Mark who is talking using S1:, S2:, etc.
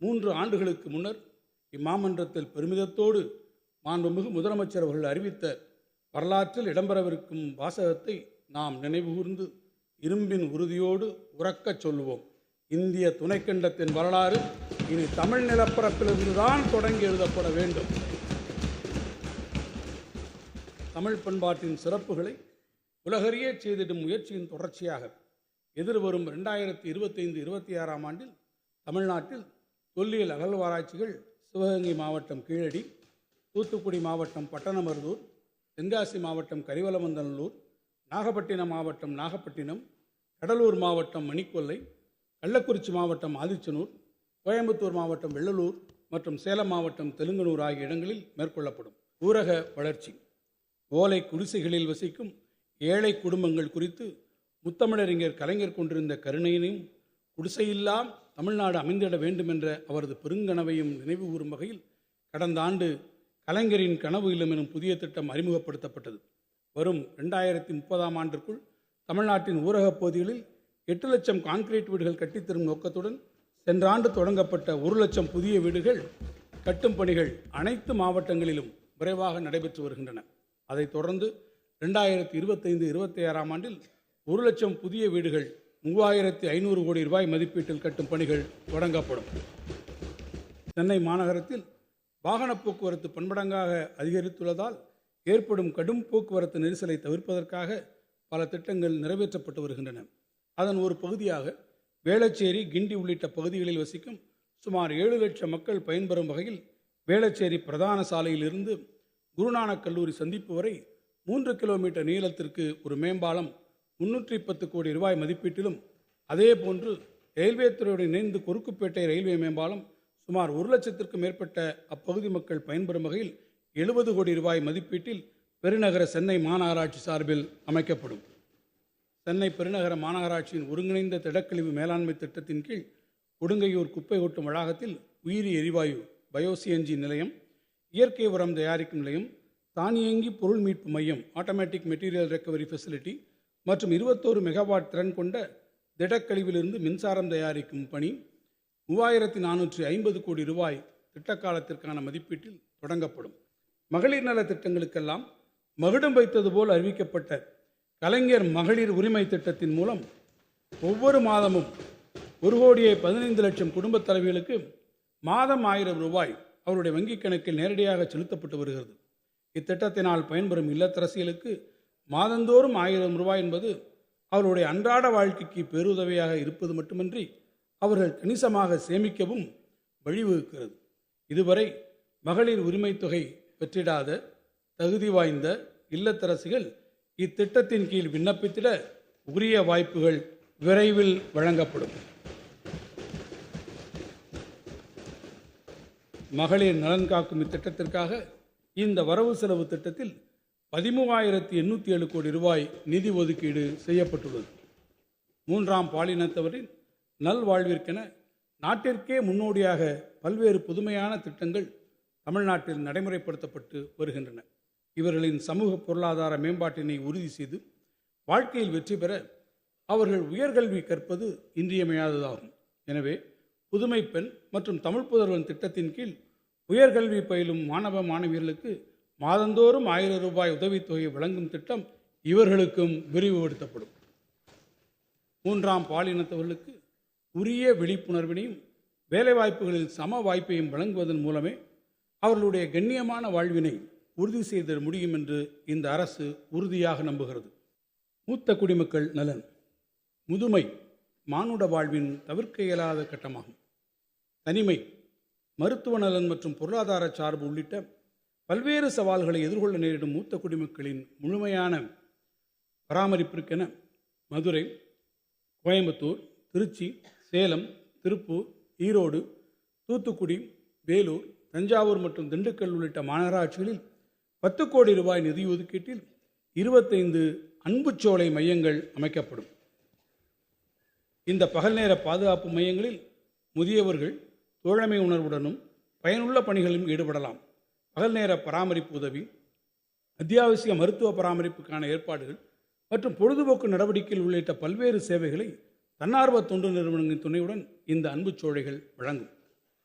S1: 3 ஆண்டுகளுக்கு முன்னர் இம்மாமன்றத்தில் பெருமிதத்தோடு மாண்புமிகு முதலமைச்சர் அவர்கள் அறிவித்த வரலாற்றில் இடம்பெறவிருக்கும் வாசகத்தை நாம் நினைவுகூர்ந்து இரும்பின் உறுதியோடு உறக்கச் சொல்லுவோம். இந்திய துணைக்கண்டத்தின் வரலாறு இனி தமிழ் நிலப்பரப்பிலிருந்துதான் தொடங்கி எழுதப்பட வேண்டும். தமிழ் பண்பாட்டின் சிறப்புகளை உலகறிய செய்திடும் முயற்சியின் தொடர்ச்சியாக எதிர்வரும் 2025-26ஆம் ஆண்டில் தமிழ்நாட்டில் தொல்லியல் அகழ்வாராய்ச்சிகள் சிவகங்கை மாவட்டம் கீழடி, தூத்துக்குடி மாவட்டம் பட்டணமருதூர், தென்காசி மாவட்டம் கரிவலமந்தநல்லூர், நாகப்பட்டினம் மாவட்டம் நாகப்பட்டினம், கடலூர் மாவட்டம் மணிக்கொல்லை, கள்ளக்குறிச்சி மாவட்டம் ஆதிச்சனூர், கோயம்புத்தூர் மாவட்டம் வெள்ளலூர் மற்றும் சேலம் மாவட்டம் தெலுங்கனூர் ஆகிய இடங்களில் மேற்கொள்ளப்படும் ஊரக வளர்ச்சி, ஓலை குடிசைகளில் வசிக்கும் ஏழை குடும்பங்கள் குறித்து முத்தமிழறிஞர் கலைஞர் கொண்டிருந்த கருணையினையும் குடிசையில்லா தமிழ்நாடு அமைந்திட வேண்டும் என்ற அவரது பெருங்கனவையும் நினைவு கூறும் வகையில் கடந்த ஆண்டு கலைஞரின் கனவு இல்லம் எனும் புதிய திட்டம் அறிமுகப்படுத்தப்பட்டது. வரும் 2030ஆம் ஆண்டிற்குள் தமிழ்நாட்டின் ஊரகப் பகுதிகளில் 8 லட்சம் கான்கிரீட் வீடுகள் கட்டித்தரும் நோக்கத்துடன் சென்ற ஆண்டு தொடங்கப்பட்ட 1 லட்சம் புதிய வீடுகள் கட்டும் பணிகள் அனைத்து மாவட்டங்களிலும் விரைவாக நடைபெற்று வருகின்றன. அதைத் தொடர்ந்து 2025-26ஆம் ஆண்டில் 1 லட்சம் புதிய வீடுகள் 3500 கோடி ரூபாய் மதிப்பீட்டில் கட்டும் பணிகள் தொடங்கப்படும். சென்னை மாநகரத்தில் வாகன போக்குவரத்து பன்மடங்காக அதிகரித்துள்ளதால் ஏற்படும் கடும் போக்குவரத்து நெரிசலை தவிர்ப்பதற்காக பல திட்டங்கள் நிறைவேற்றப்பட்டு வருகின்றன. அதன் ஒரு பகுதியாக வேளச்சேரி, கிண்டி உள்ளிட்ட பகுதிகளில் வசிக்கும் சுமார் 7 லட்சம் மக்கள் பயன்பெறும் வகையில் வேளச்சேரி பிரதான சாலையிலிருந்து குருநானக் கல்லூரி சந்திப்பு வரை 3 கிலோமீட்டர் நீளத்திற்கு ஒரு மேம்பாலம் 310 கோடி ரூபாய் மதிப்பீட்டிலும், அதேபோன்று ரயில்வே துறையுடன் இணைந்து கொருக்குப்பேட்டை ரயில்வே மேம்பாலம் சுமார் 1 லட்சத்திற்கும் மேற்பட்ட அப்பகுதி மக்கள் பயன்பெறும் வகையில் 70 கோடி ரூபாய் மதிப்பீட்டில் பெருநகர சென்னை மாநகராட்சி சார்பில் அமைக்கப்படும். சென்னை பெருநகர மாநகராட்சியின் ஒருங்கிணைந்த திடக்கழிவு மேலாண்மை திட்டத்தின் கீழ் கொடுங்கையூர் குப்பை கொட்டும் வளாகத்தில் உயிரி எரிவாயு பயோசிஎன்ஜி நிலையம், இயற்கை உரம் தயாரிக்கும் நிலையம், தானியங்கி பொருள் மீட்பு மையம் ஆட்டோமேட்டிக் மெட்டீரியல் ரெக்கவரி ஃபெசிலிட்டி மற்றும் 21 மெகாவாட் திறன் கொண்ட திடக்கழிவிலிருந்து மின்சாரம் தயாரிக்கும் பணி 3450 கோடி ரூபாய் திட்டக்காலத்திற்கான மதிப்பீட்டில் தொடங்கப்படும். மகளிர் நல திட்டங்களுக்கெல்லாம் மகுடம் வைத்தது போல் அறிவிக்கப்பட்ட கலைஞர் மகளிர் உரிமை திட்டத்தின் மூலம் ஒவ்வொரு மாதமும் 1,15 லட்சம் குடும்ப தலைவிகளுக்கு மாதம் 1000 ரூபாய் அவருடைய வங்கிக் கணக்கில் நேரடியாக செலுத்தப்பட்டு வருகிறது. இத்திட்டத்தினால் பயன்பெறும் இல்லத்தரசிகளுக்கு மாதந்தோறும் 1000 ரூபாய் என்பது அவருடைய அன்றாட வாழ்க்கைக்கு பேருதவியாக இருப்பது மட்டுமின்றி அவர்கள் கணிசமாக சேமிக்கவும் வழிவகுக்கிறது. இதுவரை மகளிர் உரிமை தொகை பெற்றிடாத தகுதி வாய்ந்த இல்லத்தரசிகள் இத்திட்டத்தின் கீழ் விண்ணப்பித்திட உரிய வாய்ப்புகள் விரைவில் வழங்கப்படும். மகளிர் நலன் காக்கும் இத்திட்டத்திற்காக இந்த வரவு செலவு திட்டத்தில் 13,807 கோடி ரூபாய் நிதி ஒதுக்கீடு செய்யப்பட்டுள்ளது. 3ஆம் பாலினத்தவரின் நல்வாழ்விற்கென நாட்டிற்கே முன்னோடியாக பல்வேறு புதுமையான திட்டங்கள் தமிழ்நாட்டில் நடைமுறைப்படுத்தப்பட்டு வருகின்றன. இவர்களின் சமூக பொருளாதார மேம்பாட்டினை உறுதி செய்து வாழ்க்கையில் வெற்றி பெற அவர்கள் உயர்கல்வி கற்பது இன்றியமையாததாகும். எனவே புதுமை பெண் மற்றும் தமிழ் புதல்வன் திட்டத்தின் கீழ் உயர்கல்வி பயிலும் மாணவ மாணவியர்களுக்கு மாதந்தோறும் 1000 ரூபாய் உதவித்தொகை வழங்கும் திட்டம் இவர்களுக்கும் விரிவுபடுத்தப்படும். 3ஆம் பாலினத்தவர்களுக்கு உரிய விழிப்புணர்வினையும் வேலைவாய்ப்புகளில் சம வாய்ப்பையும் வழங்குவதன் மூலமே அவர்களுடைய கண்ணியமான வாழ்வினை உறுதி செய்த முடியும் என்று இந்த அரசு உறுதியாக நம்புகிறது. மூத்த குடிமக்கள் நலன். முதுமை மானுட வாழ்வின் தவிர்க்க இயலாத கட்டமாகும். தனிமை, மருத்துவ நலன் மற்றும் பொருளாதார சார்பு உள்ளிட்ட பல்வேறு சவால்களை எதிர்கொள்ள நேரிடும் மூத்த குடிமக்களின் முழுமையான பராமரிப்பிற்கென மதுரை, கோயம்புத்தூர், திருச்சி, சேலம், திருப்பூர், ஈரோடு, தூத்துக்குடி, வேலூர், தஞ்சாவூர் மற்றும் திண்டுக்கல் உள்ளிட்ட மாநகராட்சிகளில் 10 கோடி ரூபாய் நிதி ஒதுக்கீட்டில் 25 அன்புச்சோலை மையங்கள் அமைக்கப்படும். இந்த பகல் நேர பாதுகாப்பு மையங்களில் முதியவர்கள் தோழமை உணர்வுடனும் பயனுள்ள பணிகளிலும் ஈடுபடலாம். பகல் நேர பராமரிப்பு உதவி, அத்தியாவசிய மருத்துவ பராமரிப்புக்கான ஏற்பாடுகள் மற்றும் பொழுதுபோக்கு நடவடிக்கைகள் உள்ளிட்ட பல்வேறு சேவைகளை தன்னார்வ தொண்டு நிறுவனங்களின் துணையுடன் இந்த அன்புச்சோலைகள் வழங்கும்.